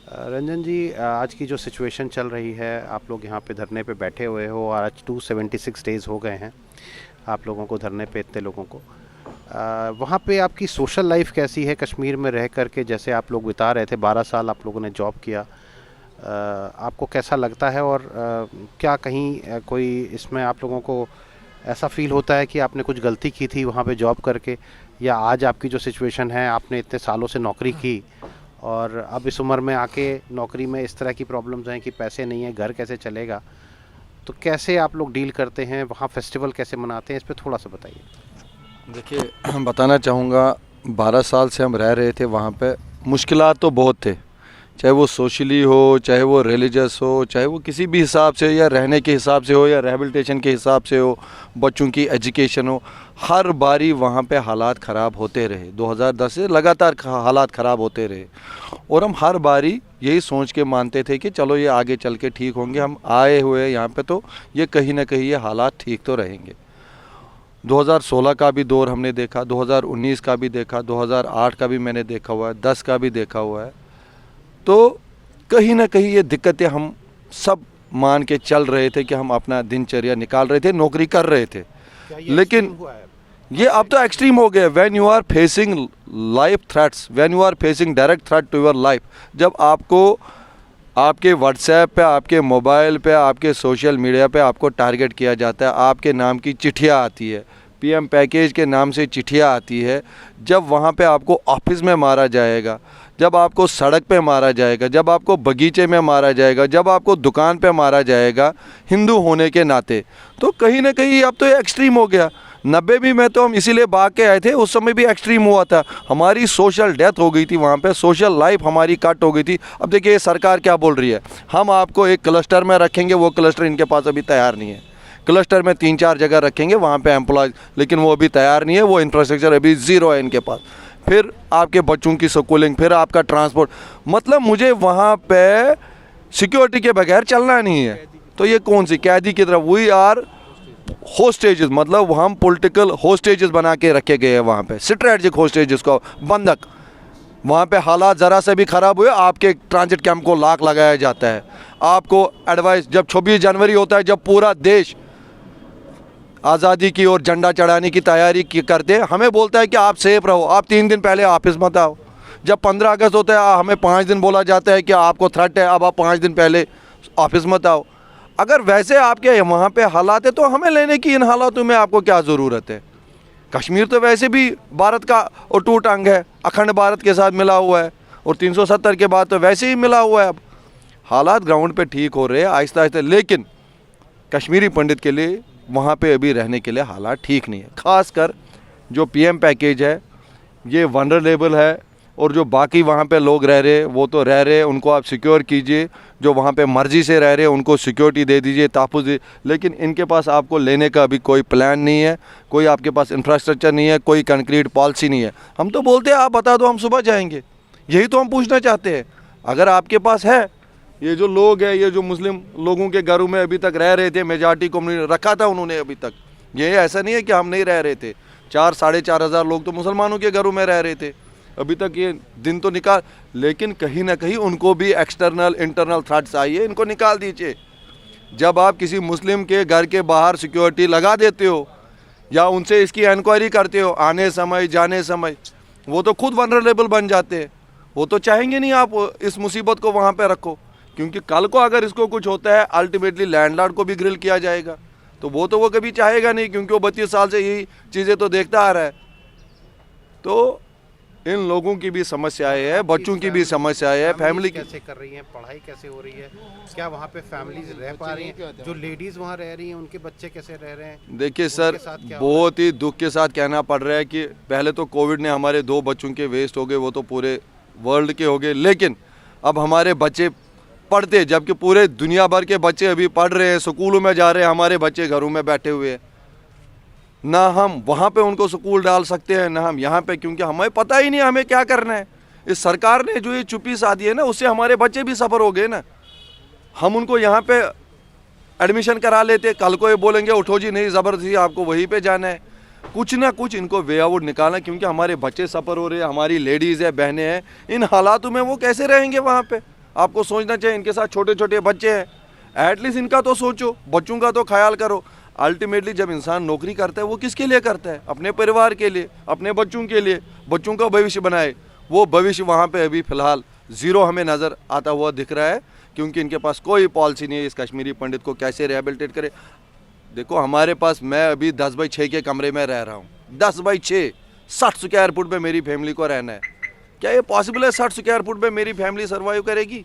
रंजन जी, आज की जो सिचुएशन चल रही है, आप लोग यहाँ पे धरने पे बैठे हुए हो और आज 276 डेज़ हो गए हैं आप लोगों को धरने पे, इतने लोगों को। वहाँ पे आपकी सोशल लाइफ कैसी है कश्मीर में रह कर के? जैसे आप लोग बिता रहे थे, 12 साल आप लोगों ने जॉब किया, आपको कैसा लगता है? और क्या कहीं कोई इसमें आप लोगों को ऐसा फील होता है कि आपने कुछ गलती की थी वहाँ पे जॉब करके, या आज आपकी जो सिचुएशन है, आपने इतने सालों से नौकरी की और अब इस उम्र में आके नौकरी में इस तरह की प्रॉब्लम्स हैं कि पैसे नहीं है, घर कैसे चलेगा? तो कैसे आप लोग डील करते हैं वहाँ, फेस्टिवल कैसे मनाते हैं, इस पे थोड़ा सा बताइए। देखिए, बताना चाहूँगा, 12 साल से हम रह रहे थे वहाँ पे। मुश्किलात तो बहुत थे, चाहे वो सोशली हो, चाहे वो रिलीजियस हो, चाहे वो किसी भी हिसाब से, या रहने के हिसाब से हो, या रिहैबिलिटेशन के हिसाब से हो, बच्चों की एजुकेशन हो। हर बारी वहाँ पे हालात ख़राब होते रहे। 2010 से लगातार हालात ख़राब होते रहे और हम हर बारी यही सोच के मानते थे कि चलो ये आगे चल के ठीक होंगे। हम आए हुए यहाँ पे तो ये कहीं ना कहीं ये हालात ठीक तो रहेंगे। 2016 का भी दौर हमने देखा, 2019 का भी देखा, 2008 का भी मैंने देखा हुआ है, 10 का भी देखा हुआ है। तो कहीं ना कहीं ये दिक्कतें हम सब मान के चल रहे थे कि हम अपना दिनचर्या निकाल रहे थे, नौकरी कर रहे थे। लेकिन ये अब तो एक्सट्रीम हो गया। When you are facing life threats, when you are facing direct threat to your life, जब आपको आपके व्हाट्सएप पे, आपके मोबाइल पे, आपके सोशल मीडिया पे आपको टारगेट किया जाता है, आपके नाम की चिट्ठियाँ आती है, पीएम पैकेज के नाम से चिट्ठियाँ आती है, जब वहाँ पे आपको ऑफिस में मारा जाएगा, जब आपको सड़क पे मारा जाएगा, जब आपको बगीचे में मारा जाएगा, जब आपको दुकान पे मारा जाएगा हिंदू होने के नाते, तो कहीं ना कहीं अब तो ये एक्सट्रीम हो गया। 90 में तो हम इसीलिए भाग के आए थे, उस समय भी एक्सट्रीम हुआ था। हमारी सोशल डेथ हो गई थी वहाँ पे, सोशल लाइफ हमारी कट हो गई थी। अब देखिए सरकार क्या बोल रही है, हम आपको एक क्लस्टर में रखेंगे। वो क्लस्टर इनके पास अभी तैयार नहीं है। क्लस्टर में 3-4 जगह रखेंगे वहाँ पे एम्प्लॉयज़, लेकिन वो अभी तैयार नहीं है। वो इंफ्रास्ट्रक्चर अभी ज़ीरो है इनके पास। फिर आपके बच्चों की स्कूलिंग, फिर आपका ट्रांसपोर्ट, मतलब मुझे वहाँ पे सिक्योरिटी के बगैर चलना नहीं है। तो ये कौन सी कैदी की तरफ, वी आर होस्टेजेस, मतलब हम पॉलिटिकल होस्टेजेस बना के रखे गए हैं वहाँ पे, स्ट्रेटजिक होस्टेजेस को, बंधक। वहाँ पे हालात ज़रा से भी ख़राब हुए, आपके ट्रांजिट कैंप को लाक लगाया जाता है। आपको एडवाइस, जब 26 जनवरी होता है, जब पूरा देश आज़ादी की और झंडा चढ़ाने की तैयारी करते हैं, हमें बोलता है कि आप सेफ रहो, आप 3 दिन पहले ऑफिस मत आओ। जब 15 अगस्त होता है, हमें 5 दिन बोला जाता है कि आपको थ्रेट है, अब आप 5 दिन पहले ऑफिस मत आओ। अगर वैसे आपके वहाँ पे हालात है तो हमें लेने की इन हालातों में आपको क्या ज़रूरत है? कश्मीर तो वैसे भी भारत का अटूट अंग है, अखंड भारत के साथ मिला हुआ है, और 370 के बाद तो वैसे ही मिला हुआ है। अब हालात ग्राउंड पे ठीक हो रहे हैं आहिस्ता आहिस्ता, लेकिन कश्मीरी पंडित के लिए वहाँ पे अभी रहने के लिए हालात ठीक नहीं है। ख़ासकर जो पीएम पैकेज है ये वनरेबल है, और जो बाकी वहाँ पे लोग रह रहे वो तो रह रहे, उनको आप सिक्योर कीजिए। जो वहाँ पे मर्ज़ी से रह रहे उनको सिक्योरिटी दे दीजिए, तहफ़्फ़ुज़ दीजिए। लेकिन इनके पास आपको लेने का अभी कोई प्लान नहीं है, कोई आपके पास इंफ्रास्ट्रक्चर नहीं है, कोई कंक्रीट पॉलिसी नहीं है। हम तो बोलते हैं आप बता दो, हम सुबह जाएंगे। यही तो हम पूछना चाहते हैं। अगर आपके पास है, ये जो लोग हैं, ये जो मुस्लिम लोगों के घरों में अभी तक रह रहे थे, मेजॉरिटी कम्युनिटी रखा था उन्होंने अभी तक, ये ऐसा नहीं है कि हम नहीं रह रहे थे। 4-4.5 हज़ार लोग तो मुसलमानों के घरों में रह रहे थे अभी तक, ये दिन तो निकाल। लेकिन कहीं ना कहीं उनको भी एक्सटर्नल इंटरनल थ्रेट्स आई है, इनको निकाल दीजिए। जब आप किसी मुस्लिम के घर के बाहर सिक्योरिटी लगा देते हो या उनसे इसकी इंक्वायरी करते हो आने समय जाने समय, वो तो खुद वनरेबल बन जाते हैं। वो तो चाहेंगे नहीं आप इस मुसीबत को वहाँ पे रखो, क्योंकि कल को अगर इसको कुछ होता है अल्टीमेटली लैंडलॉर्ड को भी ग्रिल किया जाएगा। तो वो कभी चाहेगा नहीं, क्योंकि वो 32 साल से यही चीज़ें तो देखता आ रहा है। तो इन लोगों की भी समस्याएं हैं, बच्चों की भी समस्याएं हैं, फैमिली कैसे कर रही हैं, पढ़ाई कैसे हो रही है, क्या वहाँ पे फैमिलीज रह पा रही हैं? जो लेडीज़ वहाँ रह रही हैं उनके बच्चे कैसे रह रहे हैं? देखिए सर, बहुत ही दुख के साथ कहना पड़ रहा है कि पहले तो कोविड ने हमारे 2 बच्चों के वेस्ट हो गए, वो तो पूरे वर्ल्ड के हो गए। लेकिन अब हमारे बच्चे पढ़ते, जबकि पूरे दुनिया भर के बच्चे अभी पढ़ रहे हैं, स्कूलों में जा रहे हैं, हमारे बच्चे घरों में बैठे हुए हैं। ना हम वहाँ पे उनको स्कूल डाल सकते हैं, ना हम यहाँ पे, क्योंकि हमें पता ही नहीं हमें क्या करना है। इस सरकार ने जो ये चुप्पी साधी है ना, उससे हमारे बच्चे भी सफ़र हो गए ना। हम उनको यहाँ पे एडमिशन करा लेते, कल को ये बोलेंगे उठो जी नहीं ज़बरदस्ती आपको वहीं पे जाना है। कुछ ना कुछ इनको वे आउट निकालना, क्योंकि हमारे बच्चे सफ़र हो रहे हैं, हमारी लेडीज़ है, बहनें हैं। इन हालातों में वो कैसे रहेंगे वहाँ पे? आपको सोचना चाहिए, इनके साथ छोटे छोटे बच्चे हैं, एटलीस्ट इनका तो सोचो, बच्चों का तो ख्याल करो। अल्टीमेटली जब इंसान नौकरी करता है वो किसके लिए करता है? अपने परिवार के लिए, अपने बच्चों के लिए, बच्चों का भविष्य बनाए। वो भविष्य वहाँ पे अभी फ़िलहाल ज़ीरो हमें नज़र आता हुआ दिख रहा है, क्योंकि इनके पास कोई पॉलिसी नहीं है इस कश्मीरी पंडित को कैसे रिहेबिलिटेट करे। देखो हमारे पास, मैं अभी 10x6 के कमरे में रह रहा हूँ, 10x6, 60 स्क्वायर फुट में मेरी फैमिली को रहना है। क्या ये पॉसिबल है 60 स्क्वायर फुट में मेरी फैमिली सर्वाइव करेगी?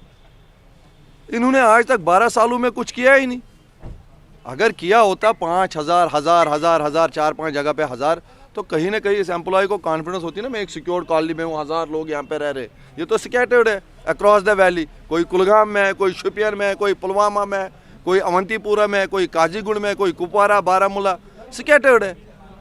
इन्होंने आज तक 12 सालों में कुछ किया ही नहीं। अगर किया होता 5,000, 1,000, 4-5 जगह पे 1,000, तो कहीं ना कहीं इस एम्प्लॉय को कॉन्फिडेंस होती ना, मैं एक सिक्योर कॉलोनी में हूँ, 1,000 लोग यहाँ पे रह रहे। ये तो स्कैटर्ड है अक्रॉस द वैली, कोई कुलगाम में है, कोई शुपियन में है, कोई पुलवामा में है, कोई अवंतीपुरा में है, कोई काजीगुंड में है, कोई कुपवारा, बारामूला, स्कैटर्ड है।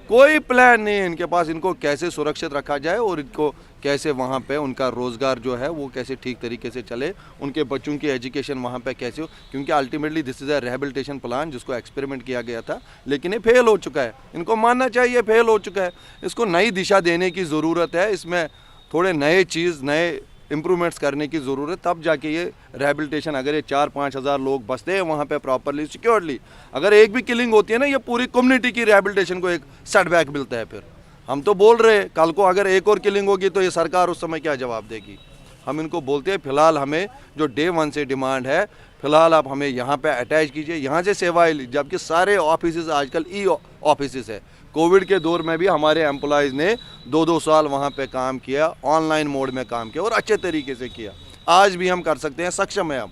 कोई प्लान नहीं है इनके पास, इनको कैसे सुरक्षित रखा जाए और इनको कैसे वहाँ पे उनका रोज़गार जो है वो कैसे ठीक तरीके से चले, उनके बच्चों की एजुकेशन वहाँ पे कैसे हो, क्योंकि ultimately this is a rehabilitation plan जिसको एक्सपेरिमेंट किया गया था, लेकिन ये फेल हो चुका है। इनको मानना चाहिए फेल हो चुका है। इसको नई दिशा देने की ज़रूरत है, इसमें थोड़े नए चीज़, नए इम्प्रूवमेंट्स करने की ज़रूरत, तब जाके ये रिहेबिलिटेशन, अगर ये 4-5 हज़ार लोग बसते हैं वहाँ पे प्रॉपरली सिक्योरली, अगर एक भी किलिंग होती है ना, ये पूरी कम्युनिटी की रिहेबिलिटेशन को एक सेटबैक मिलता है। फिर हम तो बोल रहे हैं कल को अगर एक और किलिंग होगी तो ये सरकार उस समय क्या जवाब देगी? हम इनको बोलते हैं फ़िलहाल हमें जो डे 1 से डिमांड है, फ़िलहाल आप हमें यहाँ पे अटैच कीजिए, यहाँ से सेवाएं लीजिए, जबकि सारे ऑफिस आजकल ई ऑफिस है। कोविड के दौर में भी हमारे एम्प्लॉयज़ ने 2-2 साल वहाँ पे काम किया, ऑनलाइन मोड में काम किया और अच्छे तरीके से किया। आज भी हम कर सकते हैं, सक्षम है हम।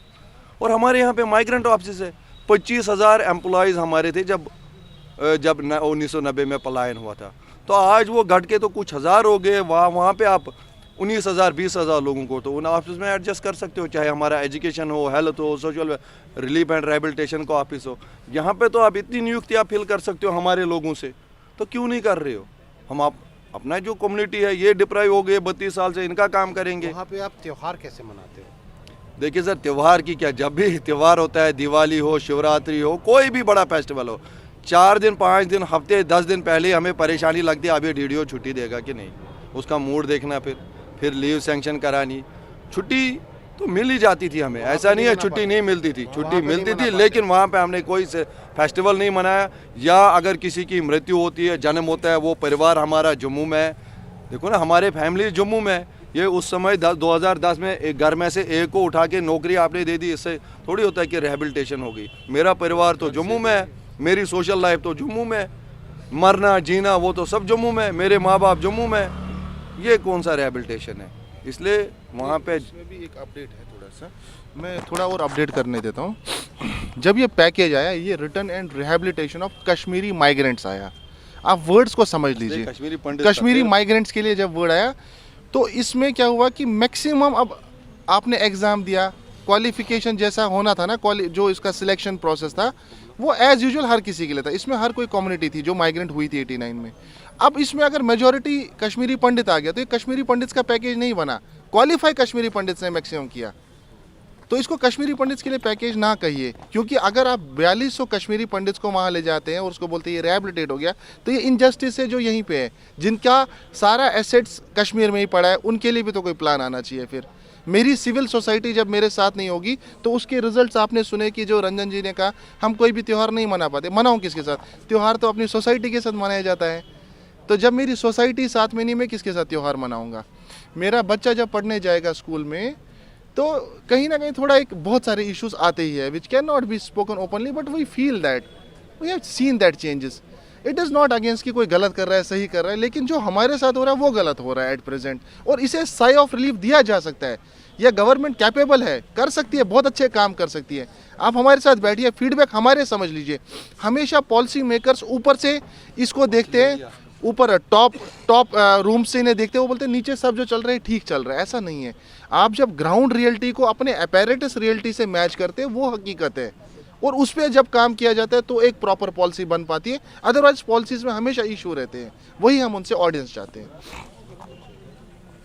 और हमारे यहाँ पे माइग्रेंट ऑफिस है, 25,000 एम्प्लॉयज़ हमारे थे जब 1990 में पलायन हुआ था, तो आज वो घट के तो कुछ हज़ार हो गए। वहाँ पे आप 19,000, 20,000 लोगों को तो उन ऑफिस में एडजस्ट कर सकते हो, चाहे हमारा एजुकेशन हो, हेल्थ हो, सोशल रिलीफ एंड रिहेबिलिटेशन का ऑफिस हो। यहाँ पे तो आप इतनी नियुक्तियाँ फिल कर सकते हो हमारे लोगों से, तो क्यों नहीं कर रहे हो? हम आप अपना जो कम्युनिटी है ये डिप्राइव हो गए 32 साल से, इनका काम करेंगे। वहाँ पे आप त्यौहार कैसे मनाते हो? देखिए सर, त्यौहार की क्या, जब भी त्यौहार होता है, दिवाली हो, शिवरात्रि हो, कोई भी बड़ा फेस्टिवल हो, 4 दिन, 5 दिन, हफ्ते, 10 दिन पहले हमें परेशानी लगती है, अभी डीडीओ छुट्टी देगा कि नहीं, उसका मूड देखना, फिर लीव सैंक्शन करानी। छुट्टी तो मिल ही जाती थी हमें, ऐसा नहीं है छुट्टी नहीं मिलती थी, छुट्टी मिलती थी, लेकिन वहाँ पे हमने कोई से फेस्टिवल नहीं मनाया। या अगर किसी की मृत्यु होती है, जन्म होता है, वो परिवार हमारा जम्मू में है, देखो ना हमारे फैमिली जम्मू में है। ये उस समय 2010 में एक घर में से एक को उठा के नौकरी आपने दे दी, इससे थोड़ी होता है कि रिहेबिलिटेशन हो गई। मेरा परिवार तो जम्मू में है, मेरी सोशल लाइफ तो जम्मू में है, मरना जीना वो तो सब जम्मू में, मेरे माँ बाप जम्मू में, ये कौन सा रिहेबिलिटेशन है? इसलिए वहाँ पे इसमें भी एक अपडेट है थोड़ा सा, मैं थोड़ा और अपडेट करने देता हूँ। जब ये पैकेज आया, ये return and rehabilitation of Kashmiri migrants आया, आप वर्ड्स को समझ लीजिए। कश्मीरी माइग्रेंट्स के लिए जब वर्ड आया तो इसमें क्या हुआ कि मैक्सिमम, अब आपने एग्ज़ाम दिया, क्वालिफिकेशन जैसा होना था ना, जो इसका सिलेक्शन प्रोसेस था वो एज़ यूजुअल हर किसी के लिए था। इसमें हर कोई कम्युनिटी थी जो माइग्रेंट हुई थी 89 में। अब इसमें अगर मेजॉरिटी कश्मीरी पंडित आ गया तो ये कश्मीरी पंडित का पैकेज नहीं बना, क्वालिफाई कश्मीरी पंडित ने मैक्सिमम किया, तो इसको कश्मीरी पंडित के लिए पैकेज ना कहिए। क्योंकि अगर आप 4200 कश्मीरी पंडित को वहाँ ले जाते हैं और उसको बोलते हैं ये रिहेबिलिटेट हो गया, तो ये इनजस्टिस है जो यहीं पे है, जिनका सारा एसेट्स कश्मीर में ही पड़ा है, उनके लिए भी तो कोई प्लान आना चाहिए। फिर मेरी सिविल सोसाइटी जब मेरे साथ नहीं होगी तो उसके रिजल्ट्स आपने सुने कि जो रंजन जी ने कहा हम कोई भी त्यौहार नहीं मना पाते। मनाऊँ किसके साथ? त्यौहार तो अपनी सोसाइटी के साथ मनाया जाता है। तो जब मेरी सोसाइटी साथ में नहीं, मैं किसके साथ त्यौहार मनाऊँगा? मेरा बच्चा जब पढ़ने जाएगा स्कूल में तो कहीं ना कहीं थोड़ा एक बहुत सारे इश्यूज आते ही है which can not be spoken openly, but we feel that, we have seen that changes. It is not against कि कोई गलत कर रहा है, सही कर रहा है, लेकिन जो हमारे साथ हो रहा है वो गलत हो रहा है एट प्रेजेंट, और इसे साई ऑफ रिलीफ दिया जा सकता है। यह गवर्नमेंट कैपेबल है, कर सकती है, बहुत अच्छे काम कर सकती है। आप हमारे साथ बैठिए, फीडबैक हमारे समझ लीजिए। हमेशा पॉलिसी मेकर्स ऊपर से इसको देखते हैं, ऊपर टॉप रूम से इन्हें देखते हैं, वो बोलते हैं नीचे सब जो चल रहा है ठीक चल रहा है। ऐसा नहीं है। आप जब ग्राउंड रियलिटी को अपने अपैरेटस रियलिटी से मैच करते हैं, वो हकीकत है, और उस पर जब काम किया जाता है तो एक प्रॉपर पॉलिसी बन पाती है। अदरवाइज पॉलिसीज़ में हमेशा इशू रहते हैं, वही हम उनसे ऑडियंस चाहते हैं।